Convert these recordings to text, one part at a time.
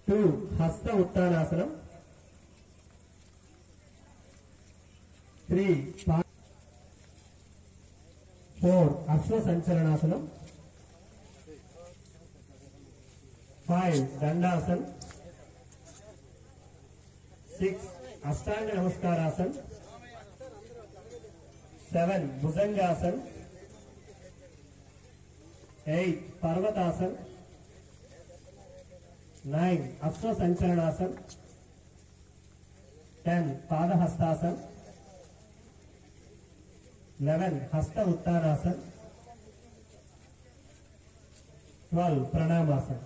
2 హస్త ఉత్తానాసనం, 3 4 అశ్వ సంచలనాసనం, 5 దండాసన్, 6 అష్టాంగ నమస్కారాసన్, 7 భుజంగాసన్, 8 పర్వతాసన్, 9 అశ్వ సంచలనాసన్, 10 పాదహస్తాసన్, 11 హస్త ఉత్తానాసన్, 12 ప్రణామాసన్.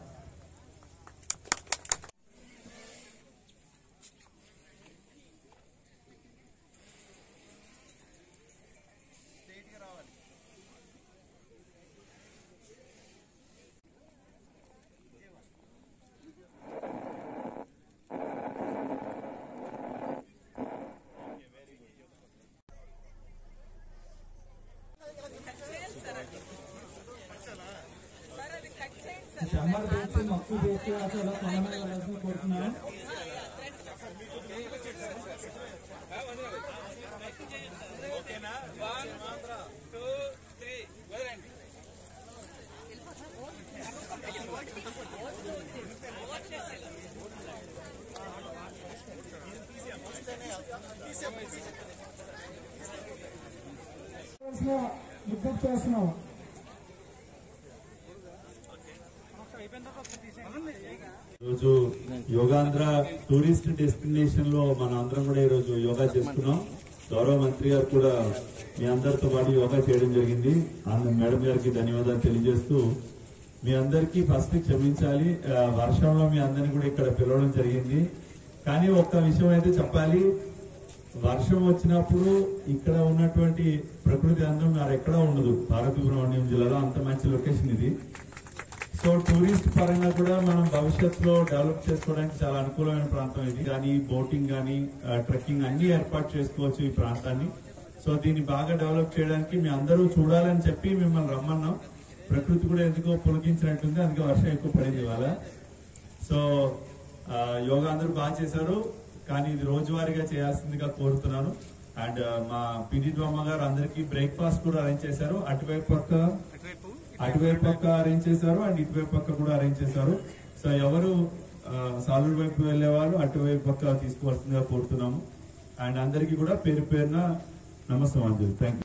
అమర్ చేసి మక్కు చేసి అసలు కొనమే వెళ్ళాల్సిన కోరుతున్నాను. విజ్ఞప్తి చేస్తున్నాము. ఈరోజు యోగాంధ్ర టూరిస్ట్ డెస్టినేషన్ లో మన అందరం కూడా ఈరోజు యోగా చేసుకున్నాం. గౌరవ మంత్రి గారు కూడా మీ అందరితో పాటు యోగా చేయడం జరిగింది. మేడం గారికి ధన్యవాదాలు తెలియజేస్తూ మీ అందరికీ ఫస్ట్ క్షమించాలి, వర్షంలో మీ అందరినీ కూడా ఇక్కడ పిలవడం జరిగింది. కానీ ఒక్క విషయం అయితే చెప్పాలి, వర్షం వచ్చినప్పుడు ఇక్కడ ఉన్నటువంటి ప్రకృతి అందం ఎక్కడా ఉండదు. పార్వతీపురం జిల్లాలో అంత మంచి లొకేషన్ ఇది. సో టూరిస్ట్ పరంగా కూడా మనం భవిష్యత్తులో డెవలప్ చేసుకోవడానికి చాలా అనుకూలమైన ప్రాంతం ఇది. కానీ బోటింగ్ కానీ ట్రెక్కింగ్ అన్ని ఏర్పాటు చేసుకోవచ్చు ఈ ప్రాంతాన్ని. సో దీన్ని బాగా డెవలప్ చేయడానికి మీ అందరూ చూడాలని చెప్పి మిమ్మల్ని రమ్మన్నాం. ప్రకృతి కూడా ఎందుకో పులకించినట్టుంది, అందుకే వర్షం ఎక్కువ పడింది ఇవాళ. సో యోగా అందరూ బాగా చేశారు, కానీ ఇది రోజువారీగా చేయాల్సిందిగా కోరుతున్నాను. అండ్ మా పినిద్వమ్మ గారు అందరికీ బ్రేక్ఫాస్ట్ కూడా అరేంజ్ చేశారు. అటువైపు పక్క అరేంజ్ చేశారు అండ్ ఇటువైపు పక్క కూడా అరేంజ్ చేశారు. సో ఎవరు సాలూరు వైపు వెళ్లే వాళ్ళు అటువైపు పక్క తీసుకోవాల్సిందిగా కోరుతున్నాము. అండ్ అందరికీ కూడా పేరు పేరున నమస్కారం. Thank you.